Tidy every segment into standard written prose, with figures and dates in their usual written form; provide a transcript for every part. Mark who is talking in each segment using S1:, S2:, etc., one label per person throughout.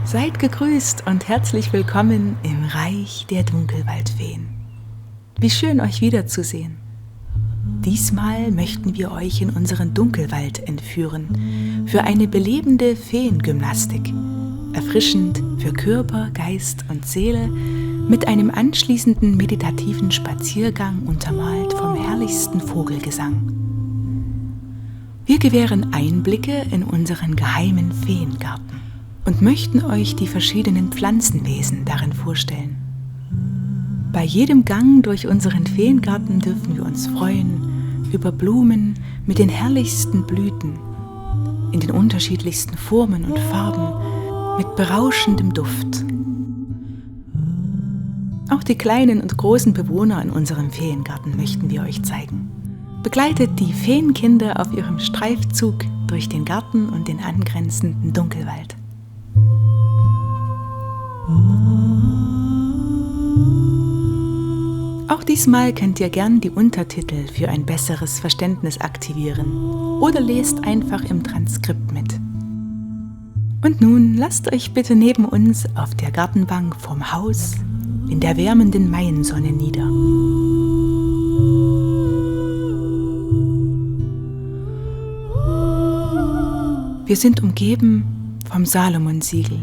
S1: Seid gegrüßt und herzlich willkommen im Reich der Dunkelwaldfeen. Wie schön, euch wiederzusehen. Diesmal möchten wir euch in unseren Dunkelwald entführen für eine belebende Feengymnastik. Erfrischend für Körper, Geist und Seele, mit einem anschließenden meditativen Spaziergang untermalt vom herrlichsten Vogelgesang. Wir gewähren Einblicke in unseren geheimen Feengarten und möchten euch die verschiedenen Pflanzenwesen darin vorstellen. Bei jedem Gang durch unseren Feengarten dürfen wir uns freuen über Blumen mit den herrlichsten Blüten, in den unterschiedlichsten Formen und Farben, mit berauschendem Duft. Auch die kleinen und großen Bewohner in unserem Feengarten möchten wir euch zeigen. Begleitet die Feenkinder auf ihrem Streifzug durch den Garten und den angrenzenden Dunkelwald. Auch diesmal könnt ihr gern die Untertitel für ein besseres Verständnis aktivieren oder lest einfach im Transkript mit. Und nun lasst euch bitte neben uns auf der Gartenbank vorm Haus in der wärmenden Maiensonne nieder. Wir sind umgeben vom Salomonsiegel.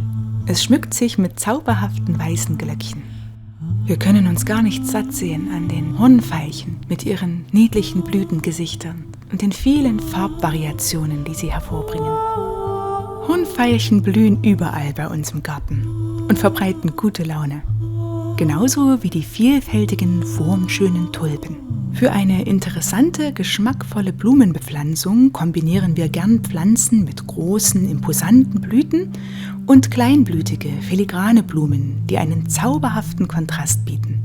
S1: Es schmückt sich mit zauberhaften weißen Glöckchen. Wir können uns gar nicht satt sehen an den Hornveilchen mit ihren niedlichen Blütengesichtern und den vielen Farbvariationen, die sie hervorbringen. Hornveilchen blühen überall bei uns im Garten und verbreiten gute Laune. Genauso wie die vielfältigen, formschönen Tulpen. Für eine interessante, geschmackvolle Blumenbepflanzung kombinieren wir gern Pflanzen mit großen, imposanten Blüten und kleinblütige, filigrane Blumen, die einen zauberhaften Kontrast bieten.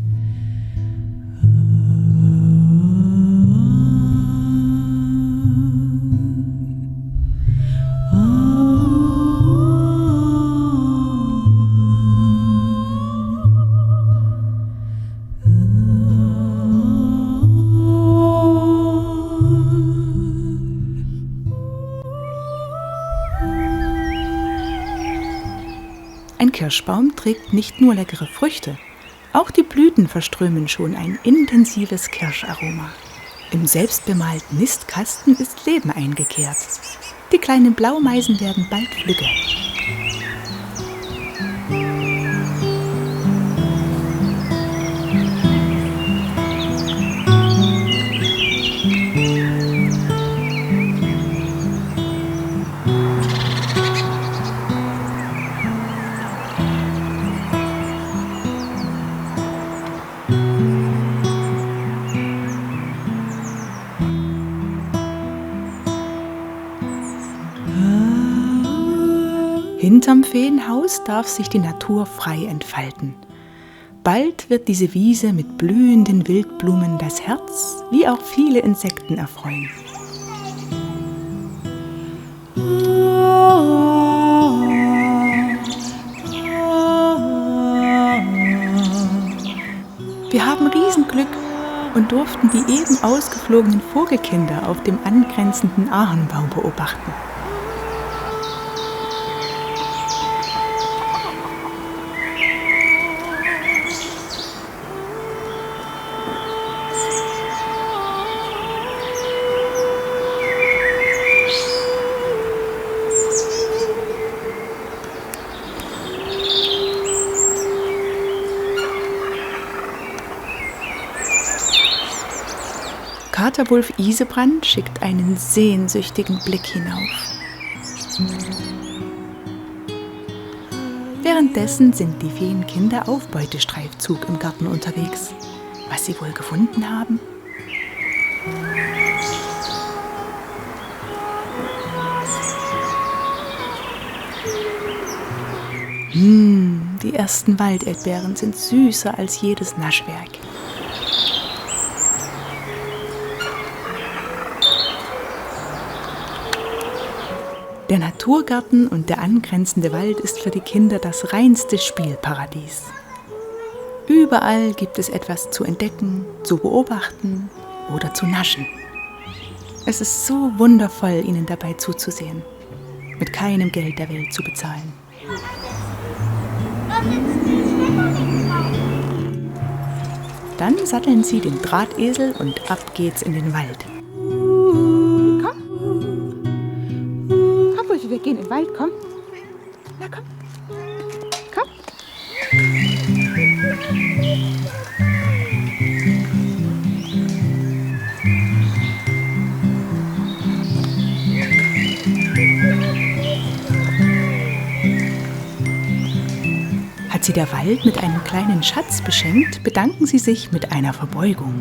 S1: Ein Kirschbaum trägt nicht nur leckere Früchte, auch die Blüten verströmen schon ein intensives Kirscharoma. Im selbstbemalten Nistkasten ist Leben eingekehrt. Die kleinen Blaumeisen werden bald flügge. Hinterm Feenhaus darf sich die Natur frei entfalten. Bald wird diese Wiese mit blühenden Wildblumen das Herz wie auch viele Insekten erfreuen. Wir haben Riesenglück und durften die eben ausgeflogenen Vogelkinder auf dem angrenzenden Ahornbaum beobachten. Katerwulf Isebrand schickt einen sehnsüchtigen Blick hinauf. Währenddessen sind die Feenkinder auf Beutestreifzug im Garten unterwegs. Was sie wohl gefunden haben? Die ersten Walderdbeeren sind süßer als jedes Naschwerk. Der Naturgarten und der angrenzende Wald ist für die Kinder das reinste Spielparadies. Überall gibt es etwas zu entdecken, zu beobachten oder zu naschen. Es ist so wundervoll, ihnen dabei zuzusehen, mit keinem Geld der Welt zu bezahlen. Dann satteln sie den Drahtesel und ab geht's in den Wald. Komm. Komm, Wulfi, wir gehen in den Wald, komm. Na komm. Komm. Hat sie der Wald mit einem kleinen Schatz beschenkt, bedanken sie sich mit einer Verbeugung.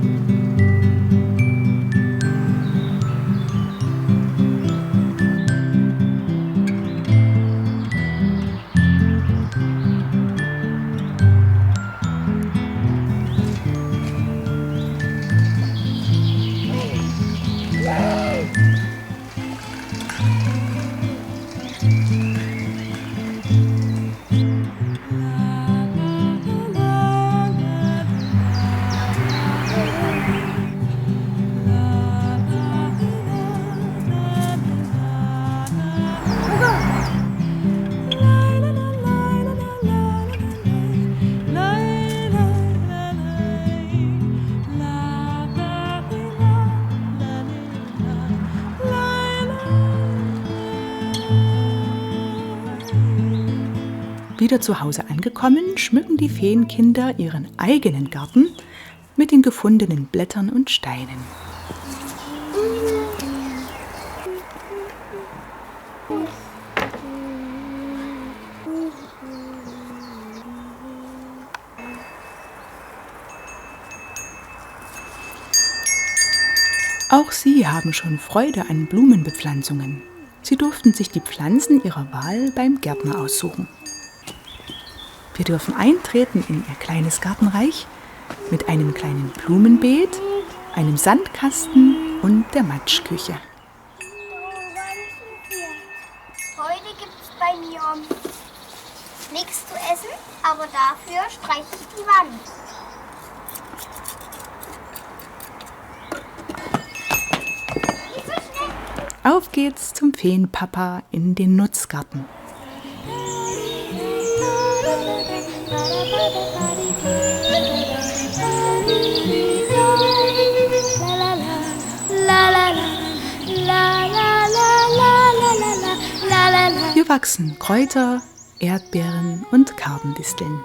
S1: Wieder zu Hause angekommen, schmücken die Feenkinder ihren eigenen Garten mit den gefundenen Blättern und Steinen. Auch sie haben schon Freude an Blumenbepflanzungen. Sie durften sich die Pflanzen ihrer Wahl beim Gärtner aussuchen. Wir dürfen eintreten in ihr kleines Gartenreich mit einem kleinen Blumenbeet, einem Sandkasten und der Matschküche.
S2: Heute gibt es bei mir nichts zu essen, aber dafür streiche ich die Wand. Nicht so schnell.
S1: Auf geht's zum Feenpapa in den Nutzgarten. Hier wachsen Kräuter, Erdbeeren und Karbendisteln.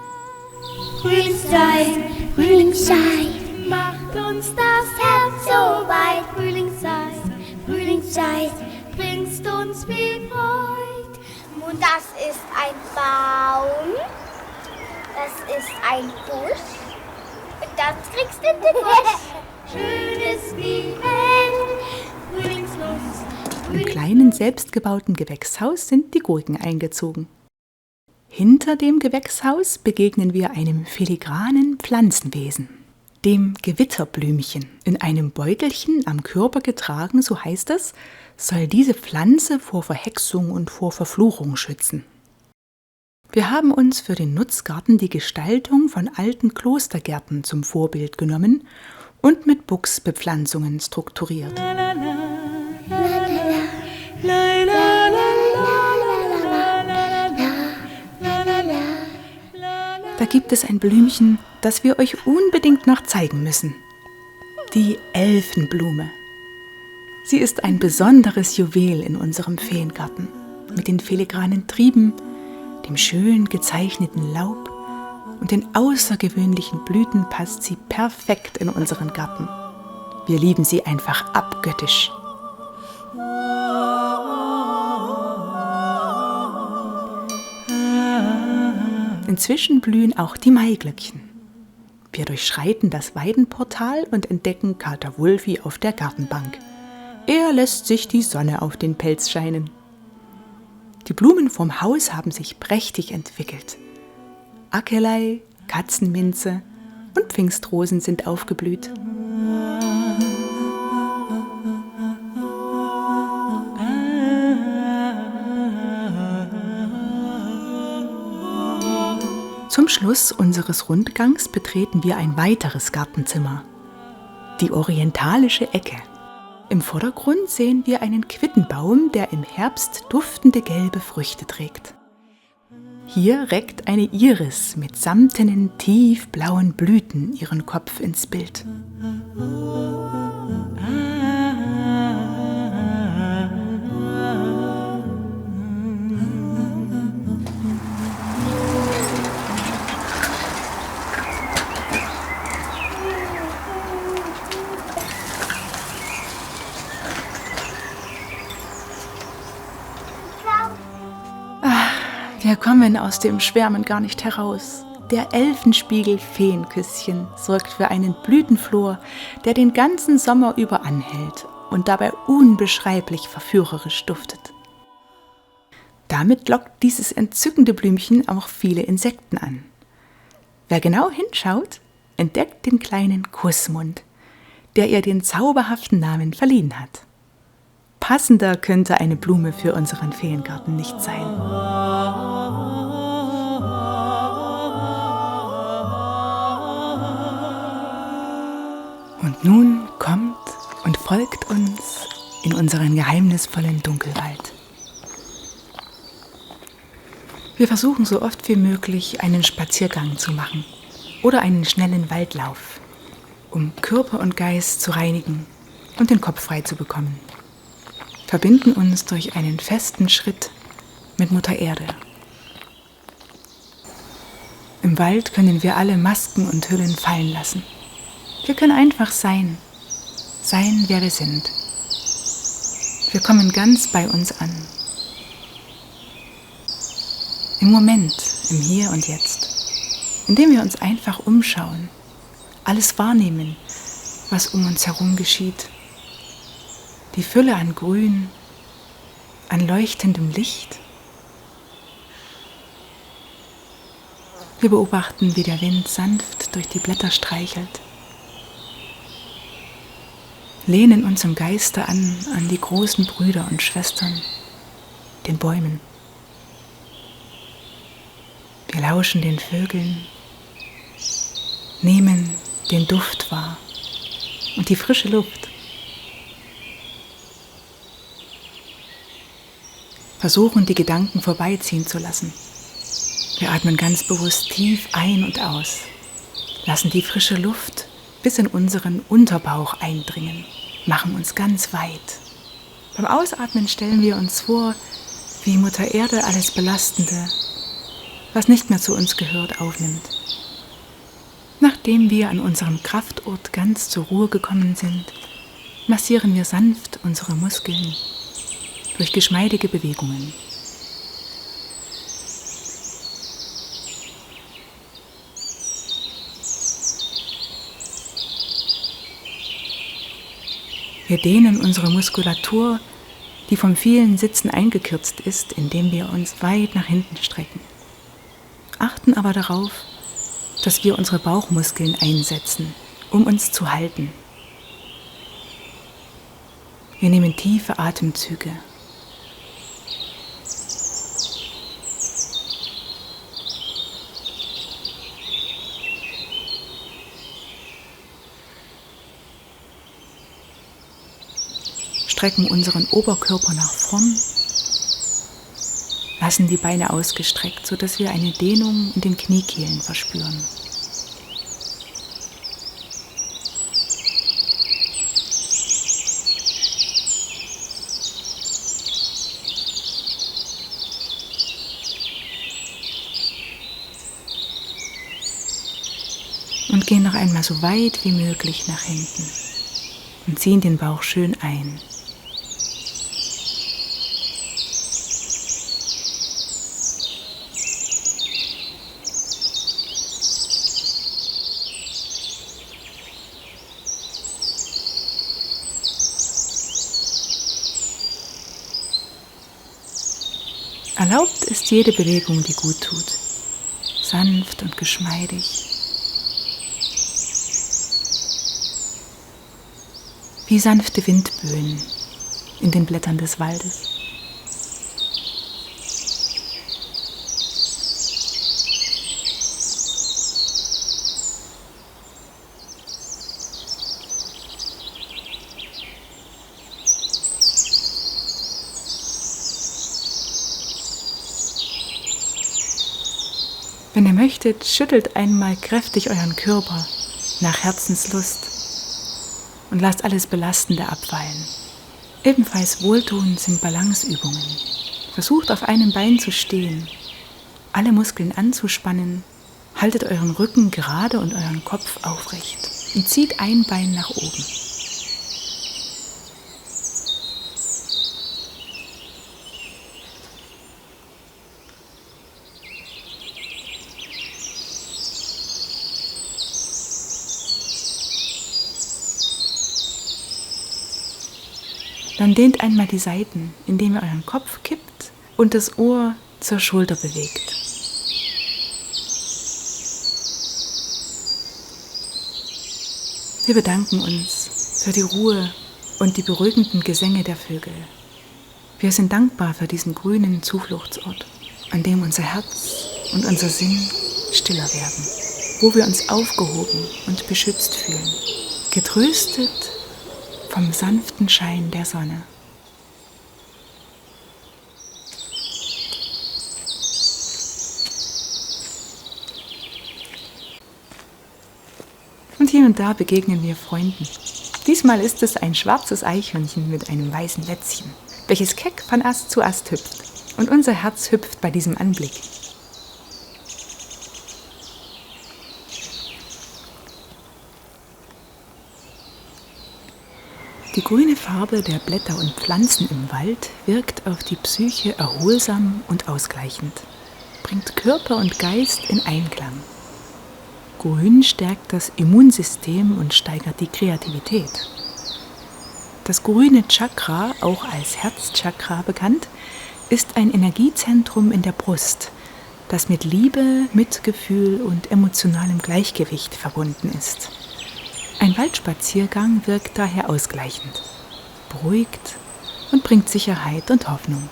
S2: Frühlingszeit, Frühlingszeit, macht uns das Herz so weit. Frühlingszeit, Frühlingszeit, bringst uns viel Freude. Und das ist ein Baum, das ist ein Busch und das kriegst du in den Busch. Schönes wie Frühlingslust.
S1: Im kleinen selbstgebauten Gewächshaus sind die Gurken eingezogen. Hinter dem Gewächshaus begegnen wir einem filigranen Pflanzenwesen, dem Gewitterblümchen. In einem Beutelchen am Körper getragen, so heißt es, soll diese Pflanze vor Verhexung und vor Verfluchung schützen. Wir haben uns für den Nutzgarten die Gestaltung von alten Klostergärten zum Vorbild genommen und mit Buchsbepflanzungen strukturiert. Da gibt es ein Blümchen, das wir euch unbedingt noch zeigen müssen. Die Elfenblume. Sie ist ein besonderes Juwel in unserem Feengarten. Mit den filigranen Trieben, dem schön gezeichneten Laub und den außergewöhnlichen Blüten passt sie perfekt in unseren Garten. Wir lieben sie einfach abgöttisch. Inzwischen blühen auch die Maiglöckchen. Wir durchschreiten das Weidenportal und entdecken Kater Wulfi auf der Gartenbank. Er lässt sich die Sonne auf den Pelz scheinen. Die Blumen vom Haus haben sich prächtig entwickelt. Akelei, Katzenminze und Pfingstrosen sind aufgeblüht. Zum Schluss unseres Rundgangs betreten wir ein weiteres Gartenzimmer, die orientalische Ecke. Im Vordergrund sehen wir einen Quittenbaum, der im Herbst duftende gelbe Früchte trägt. Hier reckt eine Iris mit samtenen, tiefblauen Blüten ihren Kopf ins Bild. Wir kommen aus dem Schwärmen gar nicht heraus. Der Elfenspiegel Feenküsschen sorgt für einen Blütenflor, der den ganzen Sommer über anhält und dabei unbeschreiblich verführerisch duftet. Damit lockt dieses entzückende Blümchen auch viele Insekten an. Wer genau hinschaut, entdeckt den kleinen Kussmund, der ihr den zauberhaften Namen verliehen hat. Passender könnte eine Blume für unseren Feengarten nicht sein. Und nun kommt und folgt uns in unseren geheimnisvollen Dunkelwald. Wir versuchen so oft wie möglich einen Spaziergang zu machen oder einen schnellen Waldlauf, um Körper und Geist zu reinigen und den Kopf frei zu bekommen. Verbinden uns durch einen festen Schritt mit Mutter Erde. Im Wald können wir alle Masken und Hüllen fallen lassen. Wir können einfach sein, wer wir sind. Wir kommen ganz bei uns an. Im Moment, im Hier und Jetzt, indem wir uns einfach umschauen, alles wahrnehmen, was um uns herum geschieht. Die Fülle an Grün, an leuchtendem Licht. Wir beobachten, wie der Wind sanft durch die Blätter streichelt. Lehnen uns im Geiste an die großen Brüder und Schwestern, den Bäumen. Wir lauschen den Vögeln, nehmen den Duft wahr und die frische Luft. Versuchen, die Gedanken vorbeiziehen zu lassen. Wir atmen ganz bewusst tief ein und aus, lassen die frische Luft bis in unseren Unterbauch eindringen, machen uns ganz weit. Beim Ausatmen stellen wir uns vor, wie Mutter Erde alles Belastende, was nicht mehr zu uns gehört, aufnimmt. Nachdem wir an unserem Kraftort ganz zur Ruhe gekommen sind, massieren wir sanft unsere Muskeln durch geschmeidige Bewegungen. Wir dehnen unsere Muskulatur, die vom vielen Sitzen eingekürzt ist, indem wir uns weit nach hinten strecken. Achten aber darauf, dass wir unsere Bauchmuskeln einsetzen, um uns zu halten. Wir nehmen tiefe Atemzüge. Strecken unseren Oberkörper nach vorn, lassen die Beine ausgestreckt, sodass wir eine Dehnung in den Kniekehlen verspüren. Und gehen noch einmal so weit wie möglich nach hinten und ziehen den Bauch schön ein. Erlaubt ist jede Bewegung, die gut tut, sanft und geschmeidig, wie sanfte Windböen in den Blättern des Waldes. Wenn ihr möchtet, schüttelt einmal kräftig euren Körper nach Herzenslust und lasst alles Belastende abfallen. Ebenfalls wohltuend sind Balanceübungen. Versucht auf einem Bein zu stehen, alle Muskeln anzuspannen, haltet euren Rücken gerade und euren Kopf aufrecht und zieht ein Bein nach oben. Dann dehnt einmal die Seiten, indem ihr euren Kopf kippt und das Ohr zur Schulter bewegt. Wir bedanken uns für die Ruhe und die beruhigenden Gesänge der Vögel. Wir sind dankbar für diesen grünen Zufluchtsort, an dem unser Herz und unser Sinn stiller werden, wo wir uns aufgehoben und beschützt fühlen, getröstet vom sanften Schein der Sonne. Und hier und da begegnen wir Freunden. Diesmal ist es ein schwarzes Eichhörnchen mit einem weißen Lätzchen, welches keck von Ast zu Ast hüpft. Und unser Herz hüpft bei diesem Anblick. Die grüne Farbe der Blätter und Pflanzen im Wald wirkt auf die Psyche erholsam und ausgleichend, bringt Körper und Geist in Einklang. Grün stärkt das Immunsystem und steigert die Kreativität. Das grüne Chakra, auch als Herzchakra bekannt, ist ein Energiezentrum in der Brust, das mit Liebe, Mitgefühl und emotionalem Gleichgewicht verbunden ist. Ein Waldspaziergang wirkt daher ausgleichend, beruhigt und bringt Sicherheit und Hoffnung.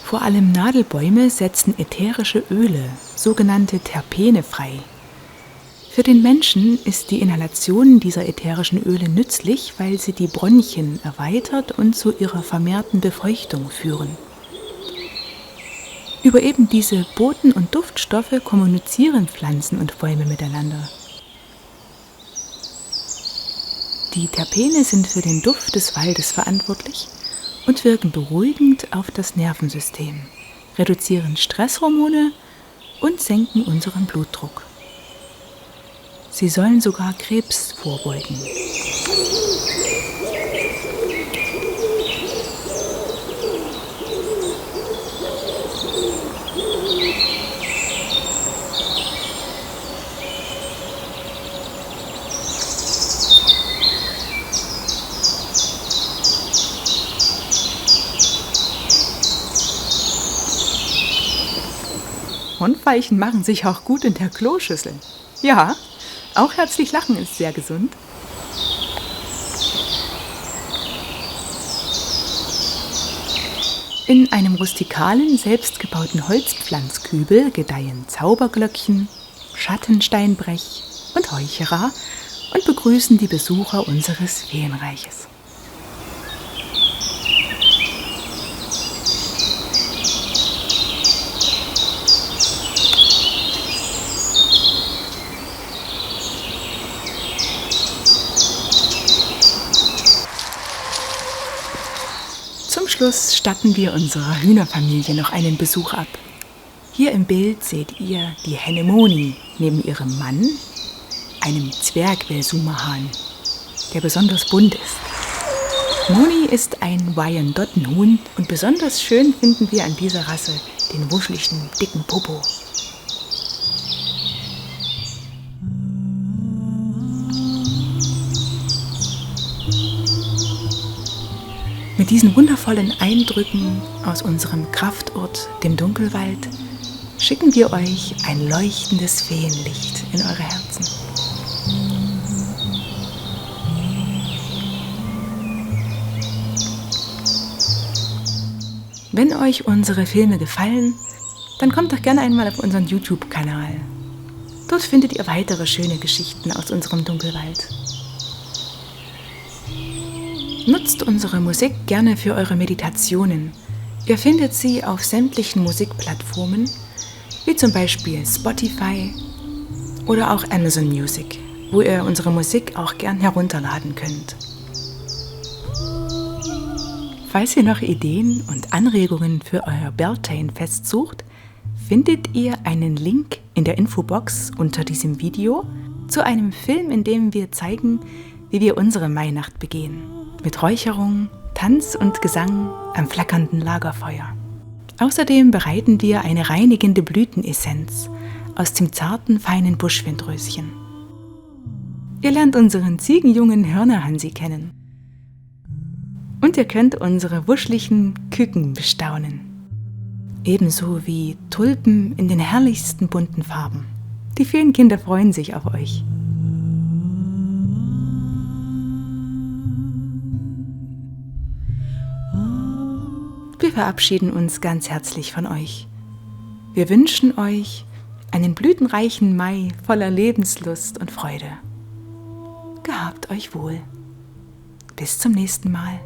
S1: Vor allem Nadelbäume setzen ätherische Öle, sogenannte Terpene, frei. Für den Menschen ist die Inhalation dieser ätherischen Öle nützlich, weil sie die Bronchien erweitert und zu ihrer vermehrten Befeuchtung führen. Über eben diese Boten- und Duftstoffe kommunizieren Pflanzen und Bäume miteinander. Die Terpene sind für den Duft des Waldes verantwortlich und wirken beruhigend auf das Nervensystem, reduzieren Stresshormone und senken unseren Blutdruck. Sie sollen sogar Krebs vorbeugen. Hornfeilchen machen sich auch gut in der Kloschüssel. Ja, auch herzlich lachen ist sehr gesund. In einem rustikalen, selbstgebauten Holzpflanzkübel gedeihen Zauberglöckchen, Schattensteinbrech und Heucherer und begrüßen die Besucher unseres Feenreiches. Zum Schluss statten wir unserer Hühnerfamilie noch einen Besuch ab. Hier im Bild seht ihr die Henne Moni neben ihrem Mann, einem Zwergwelsumahahn, der besonders bunt ist. Moni ist ein Wyandottenhuhn und besonders schön finden wir an dieser Rasse den wuscheligen, dicken Popo. Mit diesen wundervollen Eindrücken aus unserem Kraftort, dem Dunkelwald, schicken wir euch ein leuchtendes Feenlicht in eure Herzen. Wenn euch unsere Filme gefallen, dann kommt doch gerne einmal auf unseren YouTube-Kanal. Dort findet ihr weitere schöne Geschichten aus unserem Dunkelwald. Nutzt unsere Musik gerne für eure Meditationen, Ihr findet sie auf sämtlichen Musikplattformen, wie zum Beispiel Spotify oder auch Amazon Music, wo ihr unsere Musik auch gern herunterladen könnt. Falls ihr noch Ideen und Anregungen für euer Beltane-Fest sucht, findet ihr einen Link in der Infobox unter diesem Video zu einem Film, in dem wir zeigen, wie wir unsere Mainacht begehen. Mit Räucherung, Tanz und Gesang am flackernden Lagerfeuer. Außerdem bereiten wir eine reinigende Blütenessenz aus dem zarten, feinen Buschwindröschen. Ihr lernt unseren ziegenjungen Hörnerhansi kennen. Und ihr könnt unsere wuscheligen Küken bestaunen. Ebenso wie Tulpen in den herrlichsten bunten Farben. Die vielen Kinder freuen sich auf euch. Wir verabschieden uns ganz herzlich von euch. Wir wünschen euch einen blütenreichen Mai voller Lebenslust und Freude. Gehabt euch wohl. Bis zum nächsten Mal.